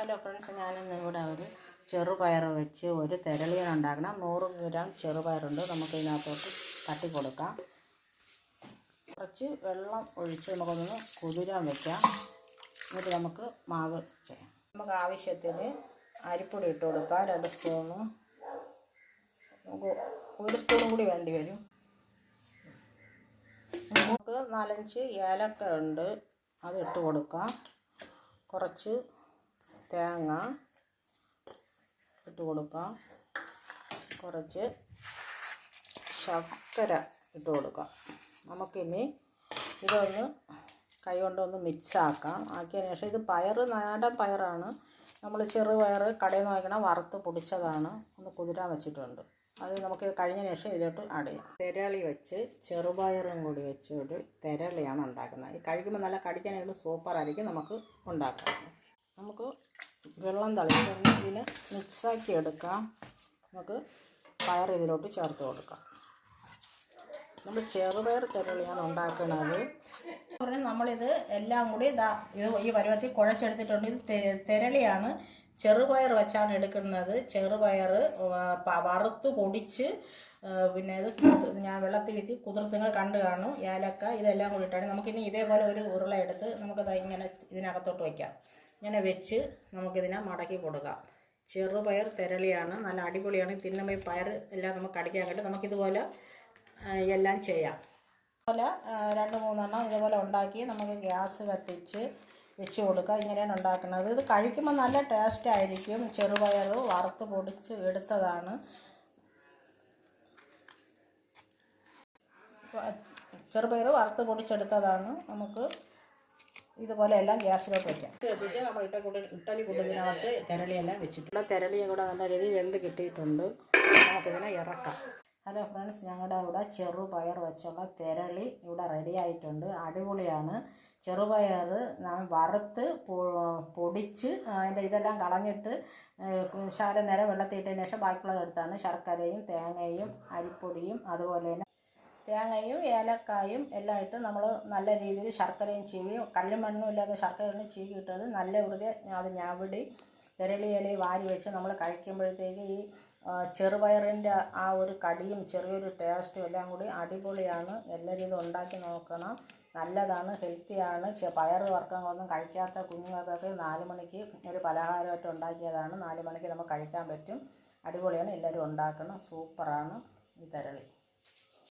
Hello friends, ഞാനിന്ന് ഇവിടെ ഒരു ചെറുപയർ വെച്ച് ഒരു തെരളിയാണ് ഉണ്ടാക്കണം. 100 ഗ്രാം ചെറുപയറുണ്ട്. നമുക്ക് ഇതിനകത്തോട്ട് തട്ടി കൊടുക്കാം. കുറച്ച് വെള്ളം ഒഴിച്ച് നമുക്കൊന്ന് കുതിരാൻ വയ്ക്കാം. എന്നിട്ട് നമുക്ക് മാവ് ചെയ്യാം. നമുക്ക് ആവശ്യത്തിന് അരിപ്പൊടി ഇട്ട് കൊടുക്കാം. 2 സ്പൂണ്, നമുക്ക് 1 സ്പൂണും കൂടി വേണ്ടി വരും. നമുക്ക് 4-5 ഏലക്ക ഉണ്ട്, അത് ഇട്ട് കൊടുക്കാം. കുറച്ച് തേങ്ങ ഇട്ട് കൊടുക്കാം. കുറച്ച് ശർക്കര ഇട്ട് കൊടുക്കാം. നമുക്കിനി ഇതൊന്ന് കൈ കൊണ്ടൊന്ന് മിക്സാക്കാം. ആക്കിയതിന് ശേഷം ഇത് നാടൻ പയറാണ്. നമ്മൾ ചെറുപയർ കടയിൽ നിന്ന് വാങ്ങിക്കണം, വറുത്ത് പൊടിച്ചതാണ്. ഒന്ന് കുതിരാൻ വെച്ചിട്ടുണ്ട്. അത് നമുക്ക് കഴിഞ്ഞ ശേഷം ഇതിലോട്ട് ആഡ് ചെയ്യാം. തെരളി വെച്ച് ചെറുപയറും കൂടി വെച്ച് ഒരു തെരളിയാണ് ഉണ്ടാക്കുന്നത്. ഈ കഴിക്കുമ്പോൾ നല്ല കടിക്കാനായിട്ട് സൂപ്പറായിരിക്കും. നമുക്ക് ഉണ്ടാക്കാം. നമുക്ക് വെള്ളം തളിച്ച് ഇതിന് മിക്സാക്കി എടുക്കാം. നമുക്ക് പയർ ഇതിലോട്ട് ചേർത്ത് കൊടുക്കാം. നമ്മൾ ചെറുപയർ തെരളിയാണ് ഉണ്ടാക്കുന്നത്. നമ്മളിത് എല്ലാം കൂടി ഇത് ഈ പരുവത്തിൽ കുഴച്ചെടുത്തിട്ടുണ്ട്. ഇത് തെരളിയാണ്. ചെറുപയർ വെച്ചാണ് എടുക്കുന്നത്. ചെറുപയർ വറുത്ത് പൊടിച്ച് പിന്നെ ഇത് ഞാൻ വെള്ളത്തിൽ വിത്തി കുതിർത്തുങ്ങൾ കണ്ടു കാണും. ഏലക്ക ഇതെല്ലാം കൂടി ഇട്ടാണ്. നമുക്കിനി ഇതേപോലെ ഒരു ഉരുള എടുത്ത് നമുക്കത് ഇങ്ങനെ ഇതിനകത്തോട്ട് വയ്ക്കാം. ഇങ്ങനെ വെച്ച് നമുക്കിതിനെ മടക്കി കൊടുക്കാം. ചെറുപയർ തെരളിയാണ്, നല്ല അടിപൊളിയാണ്. തിന്നുമ്പോൾ പയർ എല്ലാം നമുക്ക് കടിക്കാൻ കിട്ടും. നമുക്കിതുപോലെ എല്ലാം ചെയ്യാം. അതുപോലെ 2-3 ഇതുപോലെ ഉണ്ടാക്കി നമുക്ക് ഗ്യാസ് കത്തിച്ച് വെച്ച് കൊടുക്കുക. ഇങ്ങനെയാണ് ഉണ്ടാക്കുന്നത്. ഇത് കഴിക്കുമ്പോൾ നല്ല ടേസ്റ്റ് ആയിരിക്കും. ചെറുപയർ വറുത്ത് പൊടിച്ച് എടുത്തതാണ്. ചെറുപയർ വറുത്ത് പൊടിച്ചെടുത്തതാണ്. നമുക്ക് ഇതുപോലെ എല്ലാം ഗ്യാസിലോട്ട് വയ്ക്കാം. കത്തിച്ച് നമ്മൾ ഇട്ടലി കുട്ടതിനകത്ത് തെരളിയെല്ലാം വെച്ചിട്ടുള്ള തെരളിയും കൂടെ നല്ല രീതിയിൽ വെന്ത് കിട്ടിയിട്ടുണ്ട്. നമുക്കിതിനെ ഇറക്കാം. ഹലോ ഫ്രണ്ട്സ്, ഞങ്ങളുടെ ഇവിടെ ചെറുപയർ വെച്ചുള്ള തെരളി ഇവിടെ റെഡി ആയിട്ടുണ്ട്. അടിപൊളിയാണ്. ചെറുപയർ വറുത്ത് പൊടിച്ച് അതിൻ്റെ ഇതെല്ലാം കളഞ്ഞിട്ട് ശകലം നേരം വെള്ളത്തിയിട്ടതിന് ശേഷം ബാക്കിയുള്ളത് എടുത്താണ്. ശർക്കരയും തേങ്ങയും അരിപ്പൊടിയും അതുപോലെ തന്നെ തേങ്ങയും ഏലക്കായും എല്ലാം ഇട്ട് നമ്മൾ നല്ല രീതിയിൽ ശർക്കരയും ചീവിയും കല്ലും മണ്ണും ഇല്ലാതെ ശർക്കരയും ചീവി ഇട്ടത് നല്ല വെറുതെ അത് ഞാവിടി തെരളി ഇലയിൽ വാരി വെച്ച് നമ്മൾ കഴിക്കുമ്പോഴത്തേക്ക് ഈ ചെറുപയറിൻ്റെ ആ ഒരു കടിയും ചെറിയൊരു ടേസ്റ്റും എല്ലാം കൂടി അടിപൊളിയാണ്. എല്ലാവരും ഇത് ഉണ്ടാക്കി നോക്കണം. നല്ലതാണ്, ഹെൽത്തിയാണ്. പയർ വർഗ്ഗങ്ങളൊന്നും കഴിക്കാത്ത കുഞ്ഞുങ്ങൾക്കൊക്കെ 4 മണിക്ക് ഒരു പലഹാരമായിട്ട് ഉണ്ടാക്കിയതാണ്. 4 മണിക്ക് നമുക്ക് കഴിക്കാൻ പറ്റും. അടിപൊളിയാണ്. എല്ലാവരും ഉണ്ടാക്കണം. സൂപ്പറാണ് ഈ തെരളി.